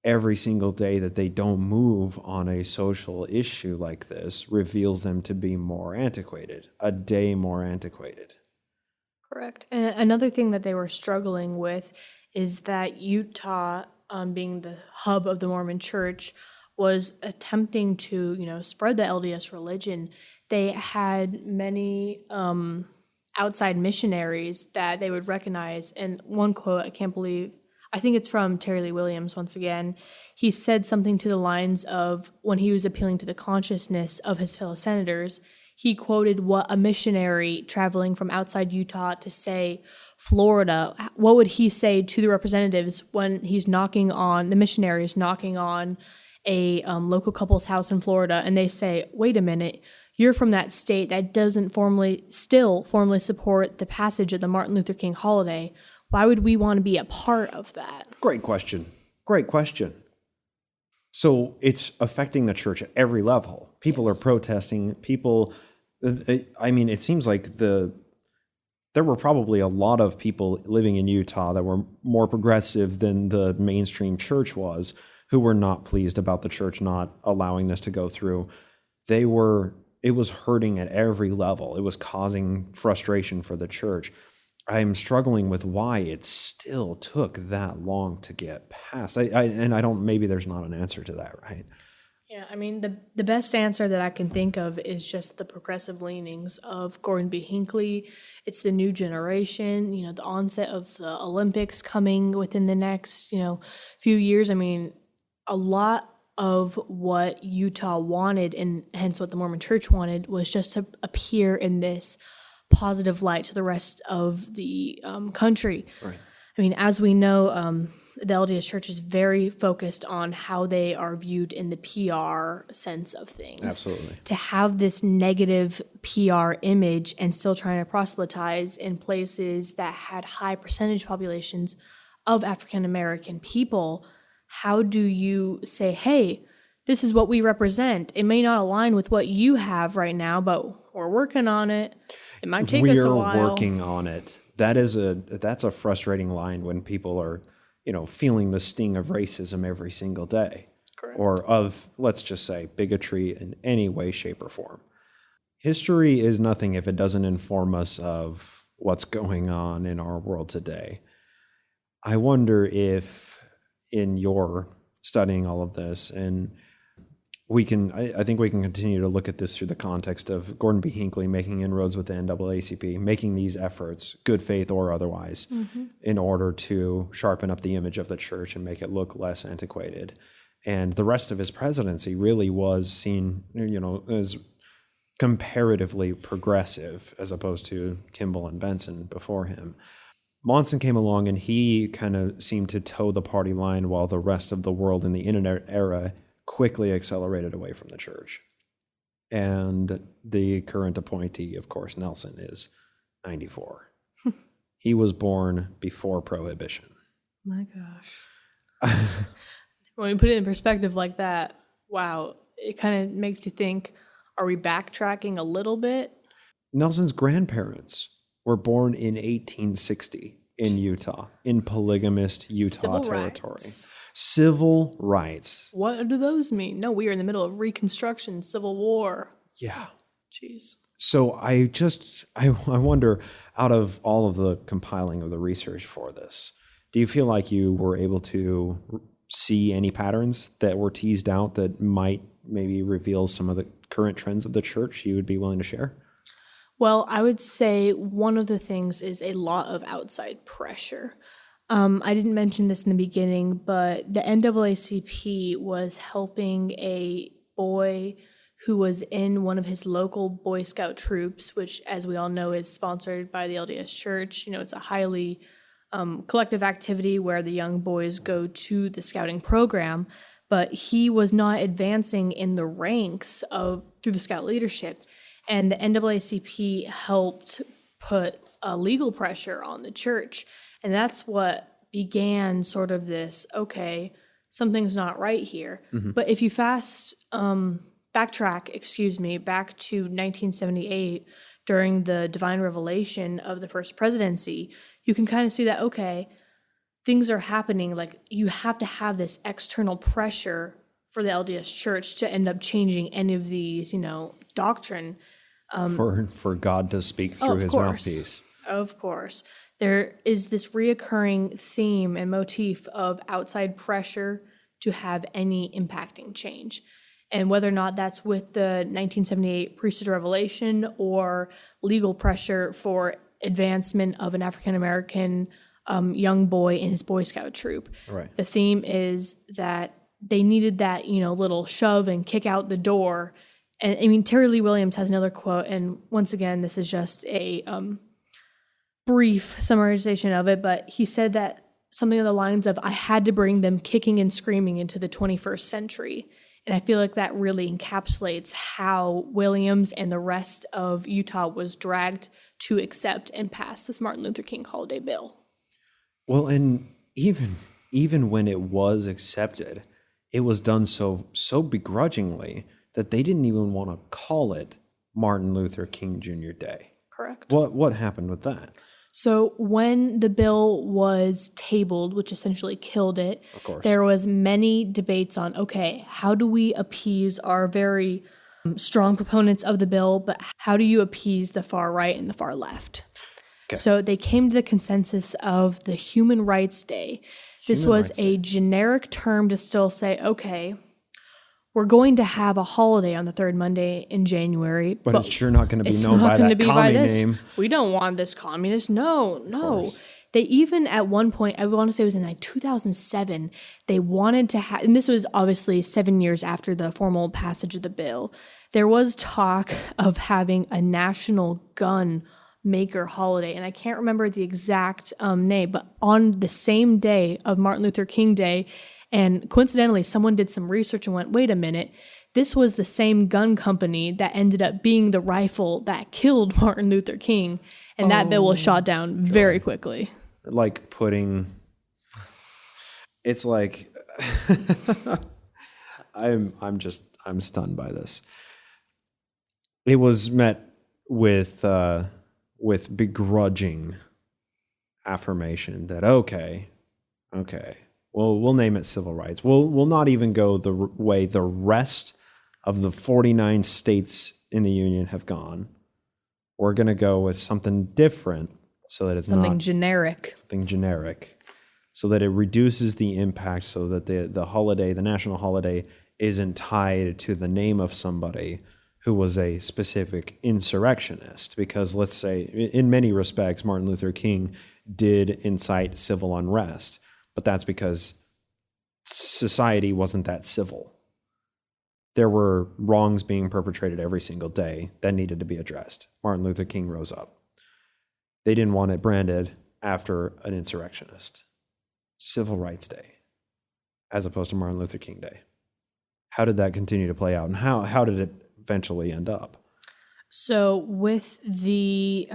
S6: every single day that they don't move on a social issue like this reveals them to be more antiquated, a day more antiquated.
S7: Correct. And another thing that they were struggling with is that Utah, being the hub of the Mormon Church, was attempting to, spread the LDS religion. They had many outside missionaries that they would recognize. And one quote, I think it's from Terry Lee Williams once again. He said something to the lines of, when he was appealing to the consciousness of his fellow senators, he quoted what a missionary traveling from outside Utah to, say, Florida, what would he say to the representatives when he's the missionary is knocking on a local couple's house in Florida, and they say, wait a minute, you're from that state that doesn't still formally support the passage of the Martin Luther King holiday. Why would we want to be a part of that? Great question.
S6: So it's affecting the church at every level. People are protesting. It seems like there were probably a lot of people living in Utah that were more progressive than the mainstream church was, who were not pleased about the church not allowing this to go through. It was hurting at every level. It was causing frustration for the church. I'm struggling with why it still took that long to get passed. Maybe there's not an answer to that, right?
S7: Yeah, the best answer that I can think of is just the progressive leanings of Gordon B. Hinckley. It's the new generation, the onset of the Olympics coming within the next, few years. A lot of what Utah wanted, and hence what the Mormon Church wanted, was just to appear in this positive light to the rest of the country. Right. As we know, the LDS Church is very focused on how they are viewed in the PR sense of things.
S6: Absolutely.
S7: To have this negative PR image and still trying to proselytize in places that had high percentage populations of African American people, how do you say, hey, this is what we represent? It may not align with what you have right now, but we're working on it. It might take us a while.
S6: We're working on it. That's a frustrating line when people are, feeling the sting of racism every single day.
S7: Correct.
S6: Or of, let's just say, bigotry in any way, shape, or form. History is nothing if it doesn't inform us of what's going on in our world today. I wonder if in your studying all of this, and I think we can continue to look at this through the context of Gordon B. Hinckley making inroads with the NAACP, making these efforts, good faith or otherwise, in order to sharpen up the image of the church and make it look less antiquated. And the rest of his presidency really was seen, as comparatively progressive as opposed to Kimball and Benson before him. Monson came along and he kind of seemed to toe the party line while the rest of the world in the internet era quickly accelerated away from the church. And the current appointee, of course, Nelson, is 94. He was born before Prohibition.
S7: My gosh. When you put it in perspective like that, wow, it kind of makes you think, are we backtracking a little bit?
S6: Nelson's grandparents were born in 1860 in Utah, in polygamist Utah territory. Civil rights.
S7: What do those mean? No, we are in the middle of Reconstruction, Civil War.
S6: Yeah.
S7: Jeez.
S6: So I wonder, out of all of the compiling of the research for this, do you feel like you were able to see any patterns that were teased out that might maybe reveal some of the current trends of the church you would be willing to share?
S7: Well, I would say one of the things is a lot of outside pressure. I didn't mention this in the beginning, but the NAACP was helping a boy who was in one of his local Boy Scout troops, which, as we all know, is sponsored by the LDS Church. You know, it's a highly collective activity where the young boys go to the scouting program, but he was not advancing in the ranks through the scout leadership. And the NAACP helped put legal pressure on the church. And that's what began sort of this, okay, something's not right here. But if you backtrack, back to 1978 during the divine revelation of the first presidency, you can kind of see that, okay, things are happening. Like, you have to have this external pressure for the LDS Church to end up changing any of these, doctrine.
S6: For God to speak through his mouthpiece.
S7: Of course. There is this reoccurring theme and motif of outside pressure to have any impacting change. And whether or not that's with the 1978 priesthood revelation or legal pressure for advancement of an African-American young boy in his Boy Scout troop.
S6: Right.
S7: The theme is that they needed that, little shove and kick out the door. And I mean, Terry Lee Williams has another quote, and once again, this is just a brief summarization of it, but he said that something on the lines of, I had to bring them kicking and screaming into the 21st century. And I feel like that really encapsulates how Williams and the rest of Utah was dragged to accept and pass this Martin Luther King holiday bill.
S6: Well, and even when it was accepted, it was done so begrudgingly that they didn't even want to call it Martin Luther King Jr. Day.
S7: Correct.
S6: What happened with that?
S7: So when the bill was tabled, which essentially killed it,
S6: Of course.
S7: there was many debates on, okay, how do we appease our very strong proponents of the bill, but how do you appease the far right and the far left?
S6: Okay.
S7: So they came to the consensus of the Human Rights Day. This was a generic term to still say, okay, we're going to have a holiday on the third Monday in January.
S6: But it's sure not going to be known by that commie name.
S7: We don't want this communist. No. They even at one point, I want to say it was in like 2007, they wanted to have, and this was obviously 7 years after the formal passage of the bill, there was talk of having a national gun maker holiday. And I can't remember the exact name, but on the same day of Martin Luther King Day, and coincidentally, someone did some research and went, wait a minute, this was the same gun company that ended up being the rifle that killed Martin Luther King. And that bill was shot down very quickly.
S6: Like putting, it's like, I'm stunned by this. It was met with begrudging affirmation that, okay, well, we'll name it civil rights. We'll not even go the way the rest of the 49 states in the Union have gone. We're going to go with something different so that it's
S7: something generic,
S6: so that it reduces the impact, so that the holiday, the national holiday, isn't tied to the name of somebody who was a specific insurrectionist. Because let's say, in many respects, Martin Luther King did incite civil unrest. But that's because society wasn't that civil. There were wrongs being perpetrated every single day that needed to be addressed. Martin Luther King rose up. They didn't want it branded after an insurrectionist. Civil Rights Day, as opposed to Martin Luther King Day. How did that continue to play out, and how did it eventually end up?
S7: So with the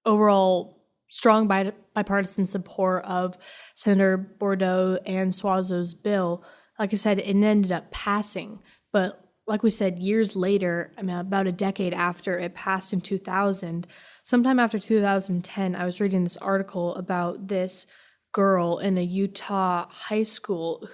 S7: overall strong bipartisan support of Senator Bordeaux and Suazo's bill, like I said, it ended up passing. But like we said, years later, I mean, about a decade after it passed in 2000, sometime after 2010, I was reading this article about this girl in a Utah high school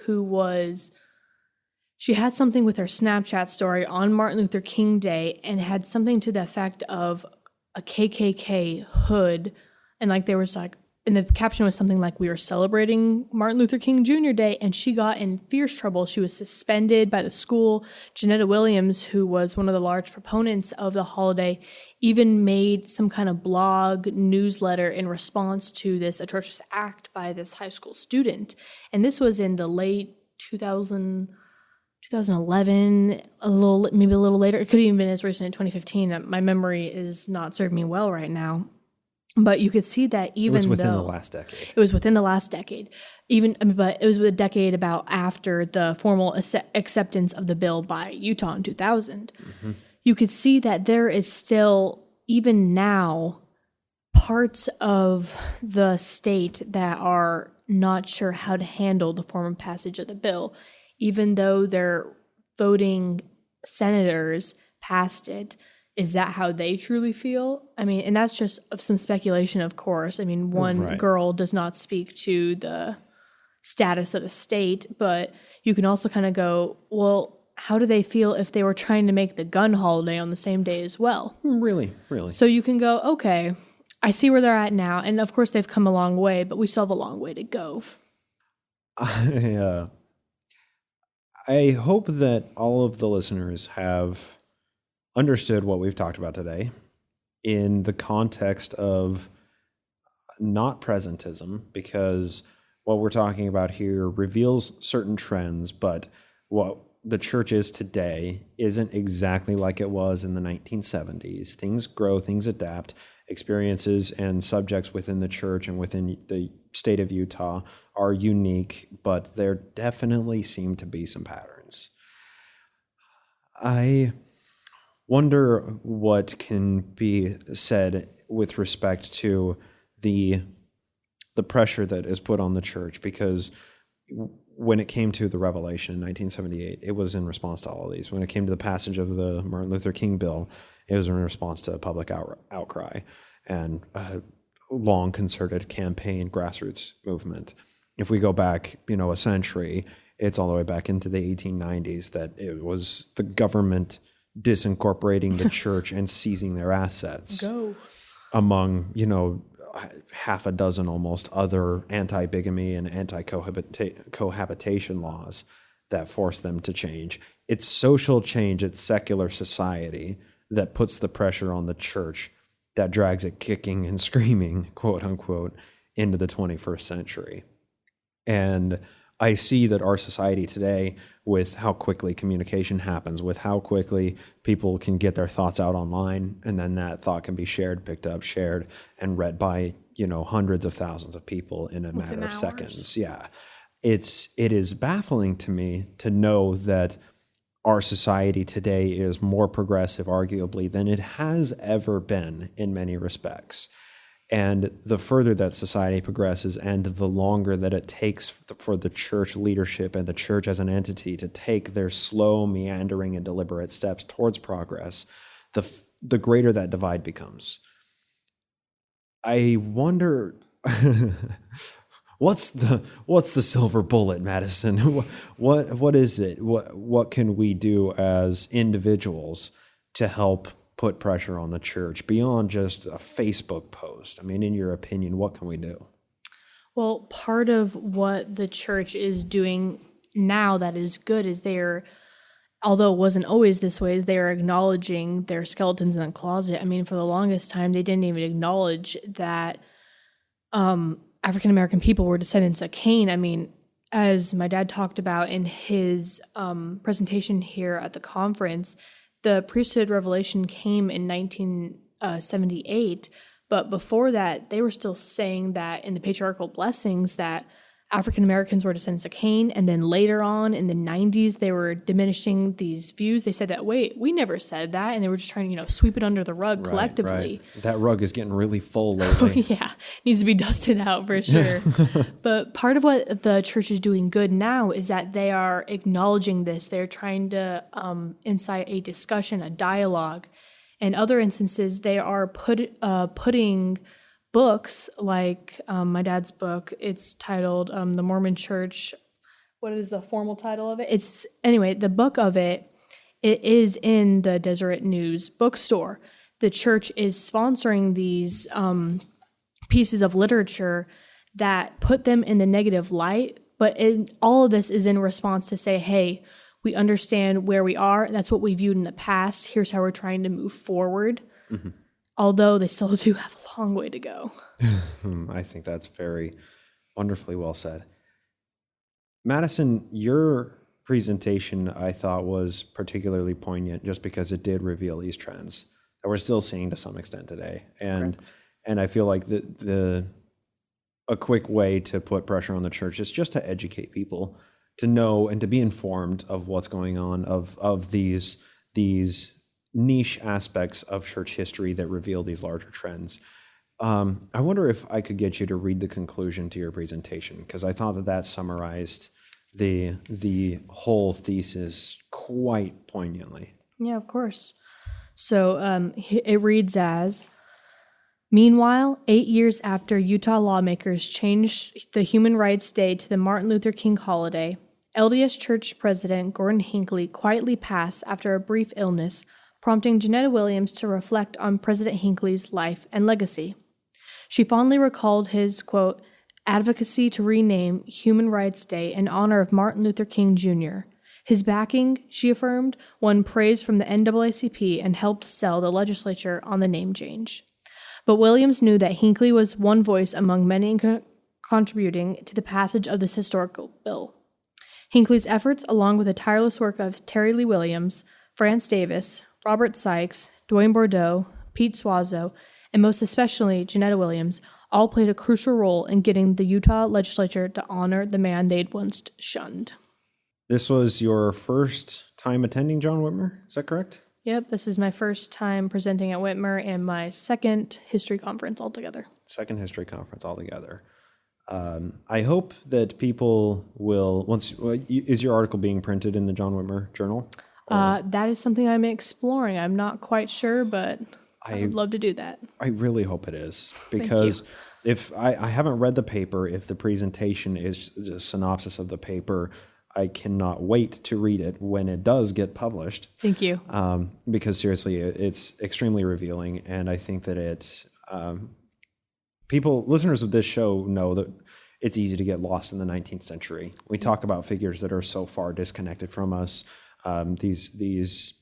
S7: she had something with her Snapchat story on Martin Luther King Day and had something to the effect of a KKK hood. And like there was like, and the caption was something like, we were celebrating Martin Luther King Jr. Day, and she got in fierce trouble. She was suspended by the school. Janetta Williams, who was one of the large proponents of the holiday, even made some kind of blog newsletter in response to this atrocious act by this high school student. And this was in the late 2000, 2011, maybe a little later. It could have even been as recent as 2015. My memory is not serving me well right now. But you could see that even though...
S6: It was within the last decade.
S7: It was within the last decade. But it was a decade about after the formal acceptance of the bill by Utah in 2000. Mm-hmm. You could see that there is still, even now, parts of the state that are not sure how to handle the formal passage of the bill, even though their voting senators passed it. Is that how they truly feel? I mean, and that's just some speculation, of course. I mean, one girl does not speak to the status of the state, but you can also kind of go, well, how do they feel if they were trying to make the gun holiday on the same day as well?
S6: Really?
S7: So you can go, okay, I see where they're at now. And of course, they've come a long way, but we still have a long way to go.
S6: I hope that all of the listeners have understood what we've talked about today in the context of not presentism, because what we're talking about here reveals certain trends, but what the church is today isn't exactly like it was in the 1970s. Things grow, things adapt. Experiences and subjects within the church and within the state of Utah are unique, but there definitely seem to be some patterns. I wonder what can be said with respect to the pressure that is put on the church, because when it came to the revelation in 1978, it was in response to all of these. When it came to the passage of the Martin Luther King bill, it was in response to a public outcry and a long concerted campaign grassroots movement. If we go back, a century, it's all the way back into the 1890s that it was the government disincorporating the church and seizing their assets. Among, half a dozen almost other anti-bigamy and anti-cohabitation laws that force them to change. It's social change, it's secular society that puts the pressure on the church that drags it kicking and screaming, quote unquote, into the 21st century. And I see that our society today, with how quickly communication happens, with how quickly people can get their thoughts out online, and then that thought can be shared, picked up, shared, and read by, hundreds of thousands of people in a matter of seconds. Yeah. It is baffling to me to know that our society today is more progressive, arguably, than it has ever been in many respects. And the further that society progresses and the longer that it takes for the church leadership and the church as an entity to take their slow, meandering, and deliberate steps towards progress, the greater that divide becomes. I wonder, what's the silver bullet, Madison? What is it? What can we do as individuals to help put pressure on the church beyond just a Facebook post? I mean, in your opinion, what can we do?
S7: Well, part of what the church is doing now that is good is although it wasn't always this way, is they are acknowledging their skeletons in the closet. I mean, for the longest time, they didn't even acknowledge that African-American people were descendants of Cain. I mean, as my dad talked about in his presentation here at the conference, the priesthood revelation came in 1978, but before that, they were still saying that in the patriarchal blessings that African Americans were descendants of Cain, and then later on in the 90s, they were diminishing these views. They said that, wait, we never said that, and they were just trying to, sweep it under the rug collectively.
S6: Right. That rug is getting really full lately.
S7: Yeah, needs to be dusted out for sure. But part of what the church is doing good now is that they are acknowledging this. They're trying to incite a discussion, a dialogue. In other instances, they are putting books like my dad's book. It's titled The Mormon Church. What is the formal title of it? The book of it is in the Deseret News bookstore. The church is sponsoring these pieces of literature that put them in the negative light, but all of this is in response to say, hey, we understand where we are. That's what we viewed in the past. Here's how we're trying to move forward. Mm-hmm. Although they still do have a long way to go.
S6: I think that's very wonderfully well said. Madison, your presentation I thought was particularly poignant just because it did reveal these trends that we're still seeing to some extent today. And I feel like a quick way to put pressure on the church is just to educate people, to know and to be informed of what's going on, of these niche aspects of church history that reveal these larger trends. I wonder if I could get you to read the conclusion to your presentation, because I thought that summarized the whole thesis quite poignantly.
S7: Yeah, of course. So it reads as, meanwhile, 8 years after Utah lawmakers changed the Human Rights Day to the Martin Luther King holiday, LDS Church President Gordon Hinckley quietly passed after a brief illness, prompting Janetta Williams to reflect on President Hinckley's life and legacy. She fondly recalled his, quote, advocacy to rename Human Rights Day in honor of Martin Luther King Jr. His backing, she affirmed, won praise from the NAACP and helped sell the legislature on the name change. But Williams knew that Hinckley was one voice among many contributing to the passage of this historical bill. Hinckley's efforts, along with the tireless work of Terry Lee Williams, France Davis, Robert Sykes, Dwayne Bordeaux, Pete Suazo, and most especially Janetta Williams, all played a crucial role in getting the Utah legislature to honor the man they'd once shunned.
S6: This was your first time attending John Whitmer, is that correct?
S7: Yep, this is my first time presenting at Whitmer and my second history conference altogether.
S6: Second history conference altogether. I hope that people will, is your article being printed in the John Whitmer Journal?
S7: That is something I'm exploring. I'm not quite sure, but I would love to do that.
S6: I really hope it is, because if I haven't read the paper, if the presentation is a synopsis of the paper, I cannot wait to read it when it does get published.
S7: Thank you.
S6: Because seriously, it's extremely revealing, and I think that listeners of this show know that it's easy to get lost in the 19th century. We talk about figures that are so far disconnected from us. These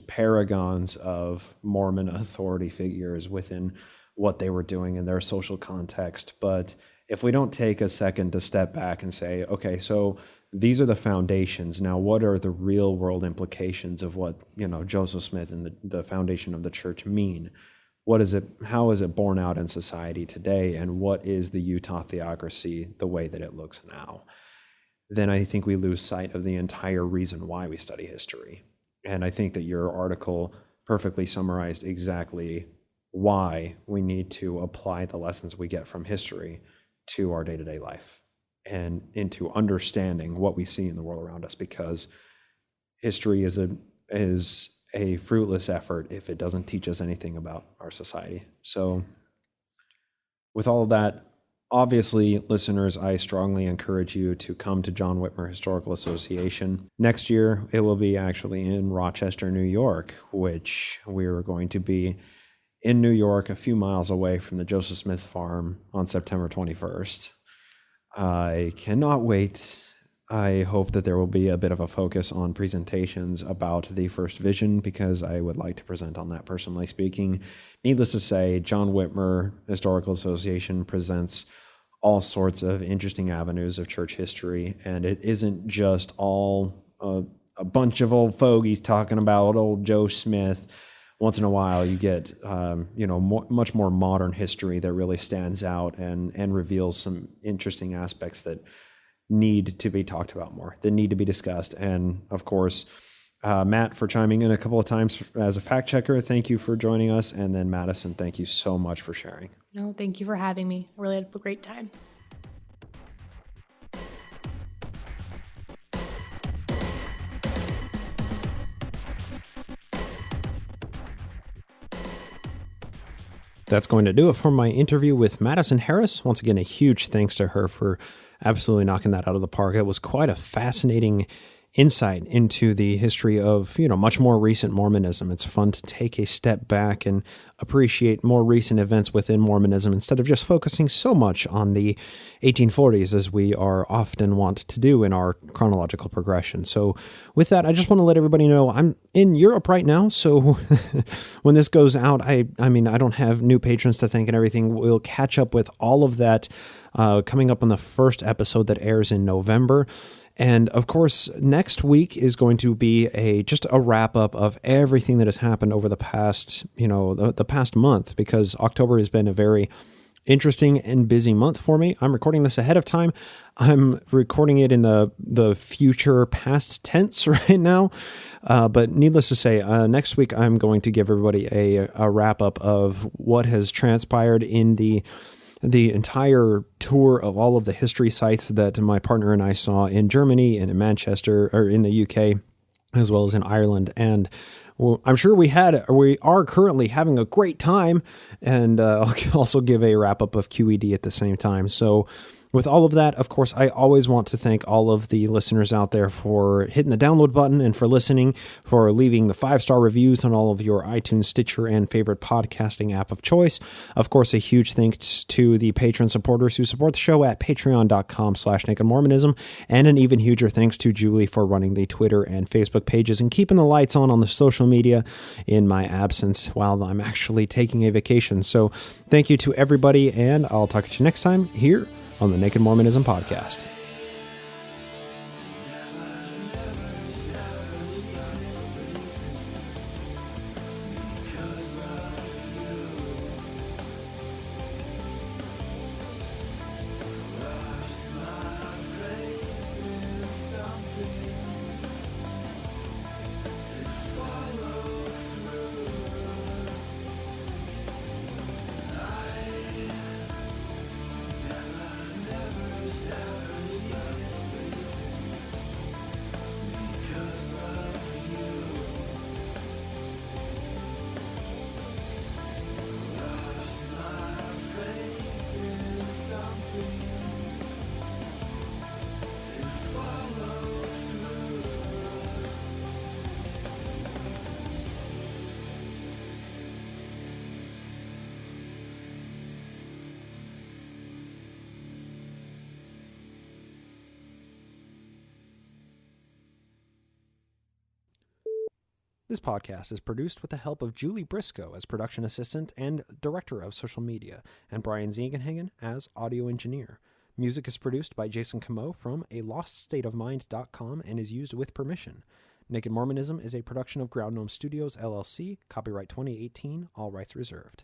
S6: paragons of Mormon authority figures within what they were doing in their social context. But if we don't take a second to step back and say, okay, so these are the foundations. Now, what are the real world implications of what, Joseph Smith and the foundation of the church mean? What is it? How is it borne out in society today? And what is the Utah theocracy the way that it looks now? Then I think we lose sight of the entire reason why we study history. And I think that your article perfectly summarized exactly why we need to apply the lessons we get from history to our day-to-day life and into understanding what we see in the world around us, because history is a fruitless effort if it doesn't teach us anything about our society. So with all of that, obviously, listeners, I strongly encourage you to come to John Whitmer Historical Association. Next year, it will be actually in Rochester, New York, which we're going to be in New York, a few miles away from the Joseph Smith farm on September 21st. I cannot wait. I hope that there will be a bit of a focus on presentations about the first vision, because I would like to present on that, personally speaking. Needless to say, John Whitmer Historical Association presents all sorts of interesting avenues of church history, and it isn't just all a bunch of old fogies talking about old Joe Smith. Once in a while, you get much more modern history that really stands out and reveals some interesting aspects that need to be talked about more, that need to be discussed. And of course, Matt, for chiming in a couple of times as a fact checker, thank you for joining us. And then Madison, thank you so much for sharing.
S7: No, thank you for having me. I really had a great time.
S6: That's going to do it for my interview with Madison Harris. Once again, a huge thanks to her for absolutely knocking that out of the park. It was quite a fascinating insight into the history of, much more recent Mormonism. It's fun to take a step back and appreciate more recent events within Mormonism instead of just focusing so much on the 1840s as we are often wont to do in our chronological progression. So with that, I just want to let everybody know I'm in Europe right now. So when this goes out, I don't have new patrons to thank and everything. We'll catch up with all of that coming up on the first episode that airs in November. And of course, next week is going to be just a wrap up of everything that has happened over the past, the past month, because October has been a very interesting and busy month for me. I'm recording this ahead of time. I'm recording it in the future past tense right now. But needless to say, next week I'm going to give everybody a wrap up of what has transpired in the entire tour of all of the history sites that my partner and I saw in Germany and in Manchester, or in the UK, as well as in Ireland. And I'm sure we are currently having a great time, and I'll also give a wrap up of QED at the same time. So with all of that, of course, I always want to thank all of the listeners out there for hitting the download button and for listening, for leaving the 5-star reviews on all of your iTunes, Stitcher, and favorite podcasting app of choice. Of course, a huge thanks to the patron supporters who support the show at patreon.com/nakedmormonism, and an even huger thanks to Julie for running the Twitter and Facebook pages and keeping the lights on the social media in my absence while I'm actually taking a vacation. So thank you to everybody, and I'll talk to you next time here on the Naked Mormonism Podcast. This podcast is produced with the help of Julie Briscoe as production assistant and director of social media, and Brian Ziegenhagen as audio engineer. Music is produced by Jason Camo from aloststateofmind.com and is used with permission. Naked Mormonism is a production of Ground Gnome Studios, LLC, copyright 2018, all rights reserved.